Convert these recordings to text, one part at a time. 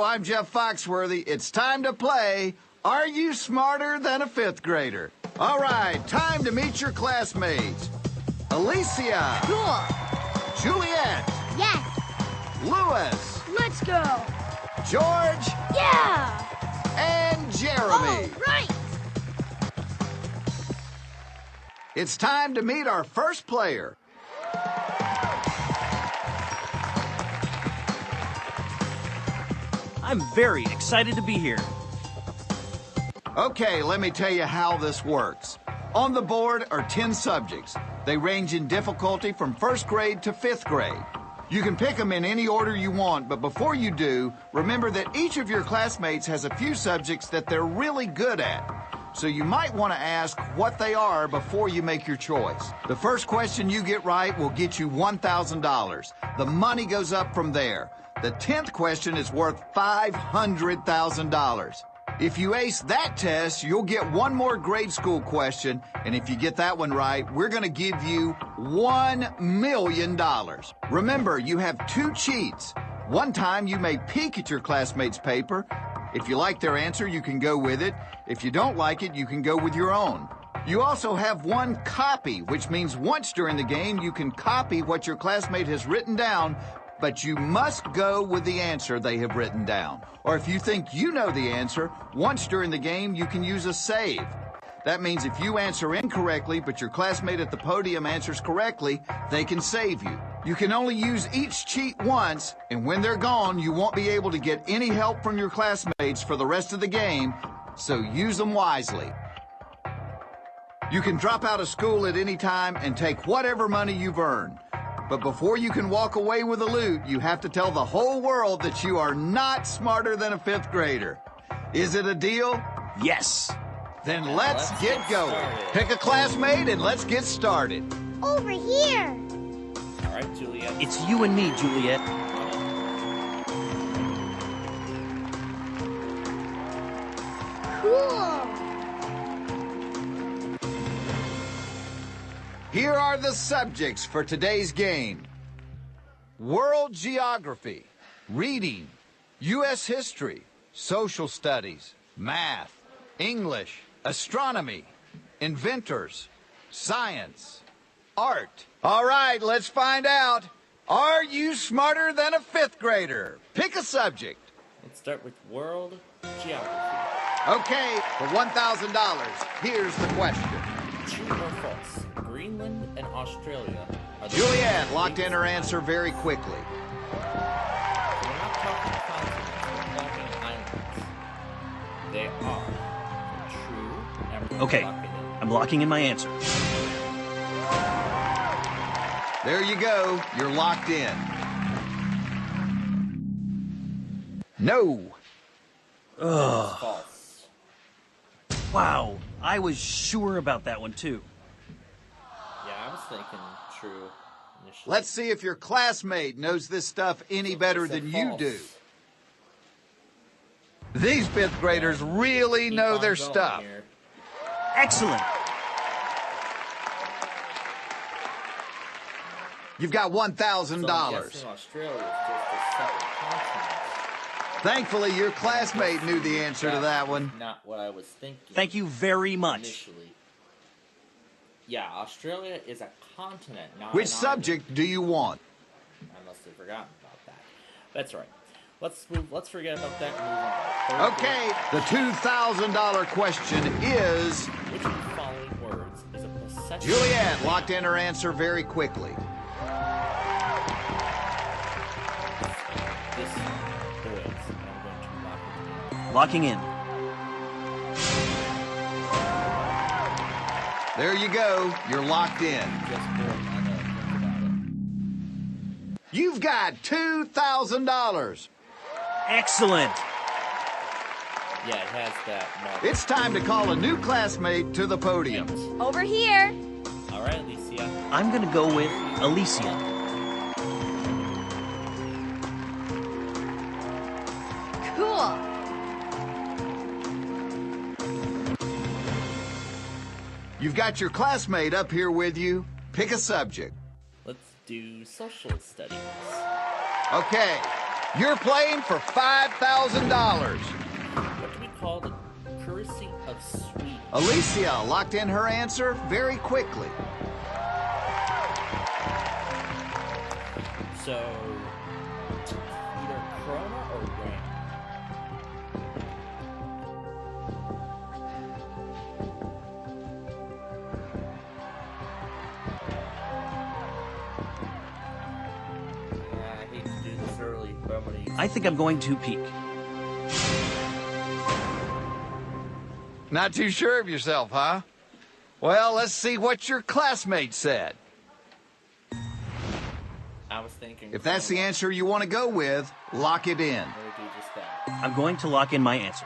I'm Jeff Foxworthy. It's time to play Are You Smarter Than a Fifth Grader? All right, time to meet your classmates. Alicia. Cool. Juliet. Yes. Louis. Let's go. George. Yeah. And Jeremy. All right. It's time to meet our first player. I'm very excited to be here. Okay, let me tell you how this works. On the board are 10 subjects. They range in difficulty from first grade to fifth grade. You can pick them in any order you want, but before you do, remember that each of your classmates has a few subjects that they're really good at. So you might want to ask what they are before you make your choice. The first question you get right will get you $1,000. The money goes up from there. The 10th question is worth $500,000. If you ace that test, you'll get one more grade school question, and if you get that one right, we're going to give you $1 million. Remember, you have 2 cheats. One time you may peek at your classmates' paper. If you like their answer, you can go with it. If you don't like it, you can go with your own. You also have 1 copy, which means once during the game you can copy what your classmate has written down, but you must go with the answer they have written down. Or if you think you know the answer, once during the game you can use a save. That means if you answer incorrectly, but your classmate at the podium answers correctly, they can save you. You can only use each cheat once, and when they're gone, you won't be able to get any help from your classmates for the rest of the game, so use them wisely. You can drop out of school at any time and take whatever money you've earned. But before you can walk away with the loot, you have to tell the whole world that you are not smarter than a fifth grader. Is it a deal? Yes. Then let's get going. Started. Pick a classmate and let's get started. Over here. All right, Juliet. It's you and me, Juliet. Cool. Here are the subjects for today's game. World Geography, Reading, U.S. History, Social Studies, Math, English, Astronomy, Inventors, Science, Art. All right, let's find out. Are you smarter than a fifth grader? Pick a subject. Let's start with world geography. Okay, for $1,000, here's the question. True or false? Greenland and Australia are the Juliet locked in her answer very quickly. So we're not talking continents, we're talking islands. They are true. And we're Okay, locking in. I'm locking in my answer. There you go. You're locked in. No. Ugh. False. Wow, I was sure about that one too. Yeah, I was thinking true initially. Let's see if your classmate knows this stuff any better They said than you false. do. These fifth graders really Keep know on their going stuff. here. Excellent. You've got $1,000. So I'm guessing Australia is just a separate continent. Thankfully, your classmate knew the answer to that one. Not what I was thinking. Thank you very much. Initially. Yeah, Australia is a continent, not Which an subject do you want? island. I must have forgotten about that. That's right. Let's forget about that and move on. Third Okay, the $2,000 question is... grade. Which of the following words is a possession? Juliet locked in her answer very quickly. This boys. I'm going to lock it in. Locking in. There you go. You're locked in. Just boys. I know. Think about it. You've got $2,000. Excellent. Yeah, it has that mark. It's time to call a new classmate to the podium. Over here. All right, Alicia. I'm gonna go with Alicia. Cool. You've got your classmate up here with you. Pick a subject. Let's do social studies. Okay, You're playing for $5,000. What do we call the currency of Sweden? Alicia locked in her answer very quickly. So, either krona or rand. Yeah, I hate to do this early, but I'm gonna use I think I'm going to peek. Not too sure of yourself, huh? Well, let's see what your classmate said. I was thinking. If that's the krona. answer you want to go with, lock it in. I'm gonna do just that. I'm going to lock in my answer.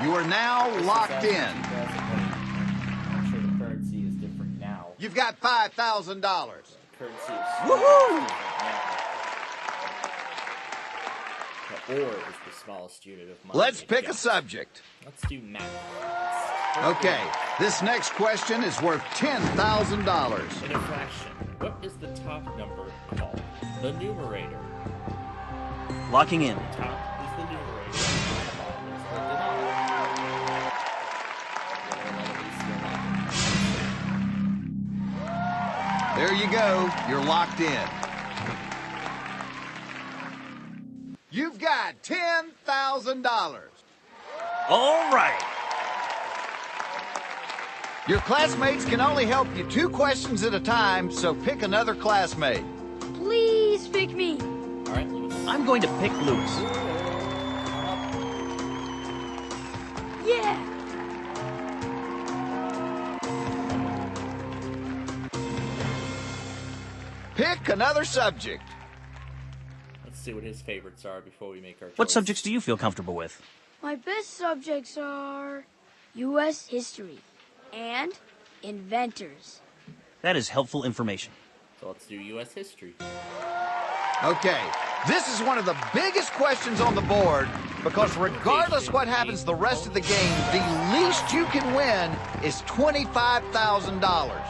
You are now This is locked actually in. 2008. I'm sure the currency is different now. You've got $5,000. Currency is Woohoo! different now. The ore is the smallest unit of money. Let's they've pick a got. subject. Let's do math. Okay, this next question is worth $10,000. In a fraction, what is the top number called? The numerator. Locking in. Top is the numerator. Bottom is the denominator. There you go. You're locked in. You've got $10,000. All right. Your classmates can only help you 2 questions at a time, so pick another classmate. Please pick me. All right, Lewis. I'm going to pick Lewis. Yeah. Pick another subject. Let's see what his favorites are before we make our What choice. subjects do you feel comfortable with? My best subjects are U.S. history and inventors. That is helpful information. So let's do U.S. history. Okay, this is one of the biggest questions on the board because regardless what happens the rest of the game, the least you can win is $25,000.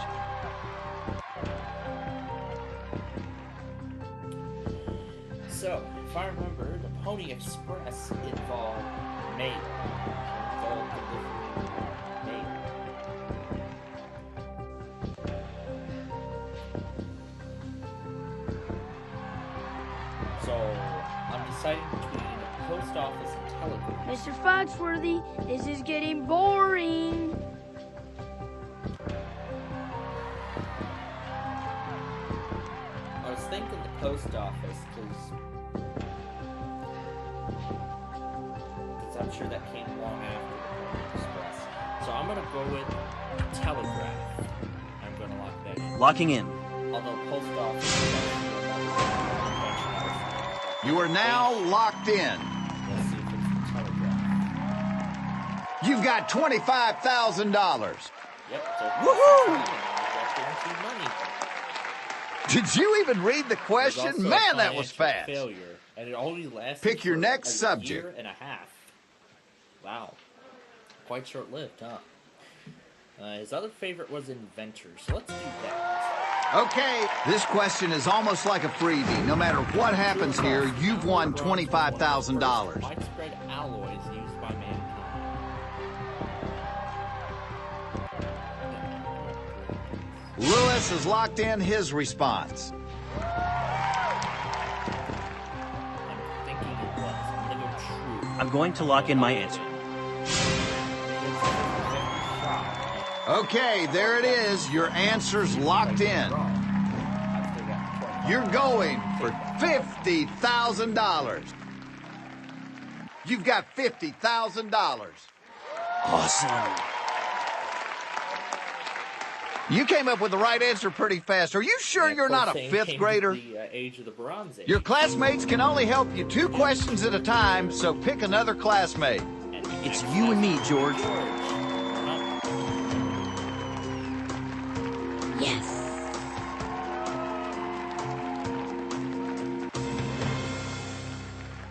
So, if I remember, the Pony Express involved mail. So it involved delivering mail. So, I'm deciding between post office and telegraph. Mr. Foxworthy, this is getting boring. I was thinking the post office because I'm sure that came long after the Pony Express. So I'm gonna go with telegraph. I'm gonna lock that in. Locking in. Although post office is actually another invention I was thinking. You are now locked in. Let's see if it's the telegraph. You've got $25,000. Yep. So Woohoo! I've got guaranteed money. Did you even read the There's question? also a Man, that was financial fast. Failure, and it only lasted Pick your for next a subject. year and a half. Wow, quite short-lived, huh? His other favorite was inventors, so let's do that. Okay, this question is almost like a freebie. No matter what happens here, you've won $25,000. Widespread alloys used by mankind. Lewis has locked in his response. I'm thinking it was. I'm gonna go true. I'm going to lock in my answer. Okay, there it is. Your answer's locked in. You're going for $50,000. You've got $50,000. Awesome. You came up with the right answer pretty fast. Are you sure you're not a 5th grader? The age of the Bronze Age. Your classmates can only help you 2 questions at a time, so pick another classmate. It's you and me, George. Yes.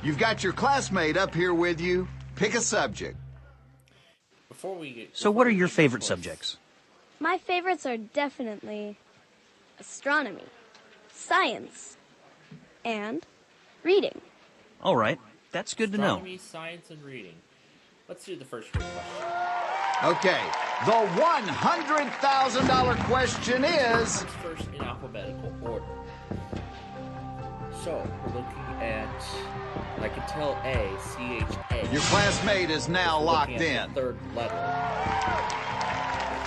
You've got your classmate up here with you. Pick a subject. So what are your favorite subjects? My favorites are definitely astronomy, science, and reading. All right, that's good to know. Astronomy, science, and reading. Let's do the first grade question. Okay, the $100,000 question is... It's first in alphabetical order. So, we're looking at, I can tell A, C-H-A. Your classmate is now We're locked looking at in. the third letter.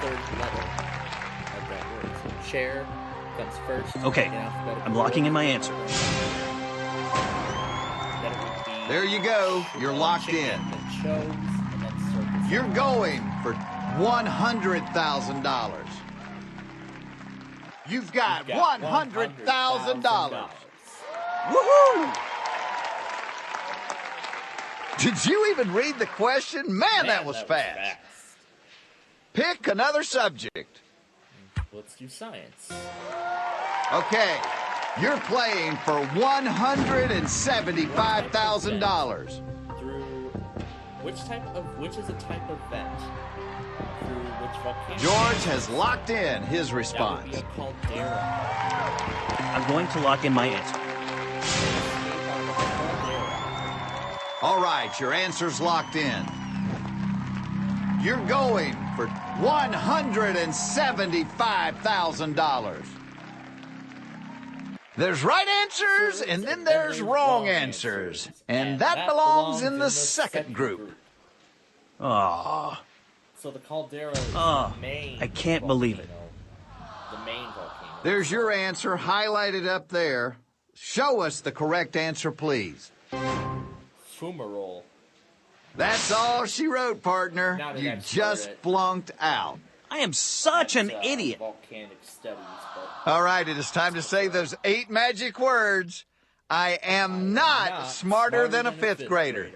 The third letter of that word. So chair comes first. Okay, in alphabetical I'm locking in my order. answer. Then it would be There you go. You're locked chicken, in. then chose, and then circus. You're going for $100,000. You've got $100,000. Woohoo! Did you even read the question? Man, that was fast. Pick another subject. Let's do science. Okay, you're playing for $175,000. Through which is a type of vent? Through which volcano? George has locked in his That would response. be a caldera. I'm going to lock in my answer. All right, your answer's locked in. You're going for $175,000. There's right answers, and then there's wrong answers. And that belongs in the second group. Aw, So the caldera is Oh, the main I can't believe it. The main volcano. There's your answer highlighted up there. Show us the correct answer, please. Fumarole. That's all she wrote, partner. Now that You I've just heard it. flunked out. I am such an That's, idiot. Volcanic studies, but All right, it is time to say those 8 magic words. I am not smarter than a fifth grader.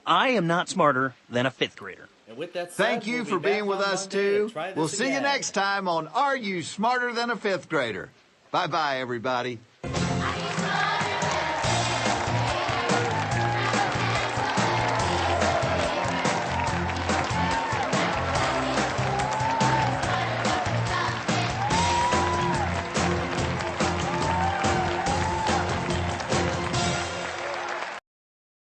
I am not smarter than a fifth grader. And with that said, Thank you we'll for be back being with on us, Monday too. to try this We'll see you again. next time on Are You Smarter Than a Fifth Grader? Bye-bye, everybody.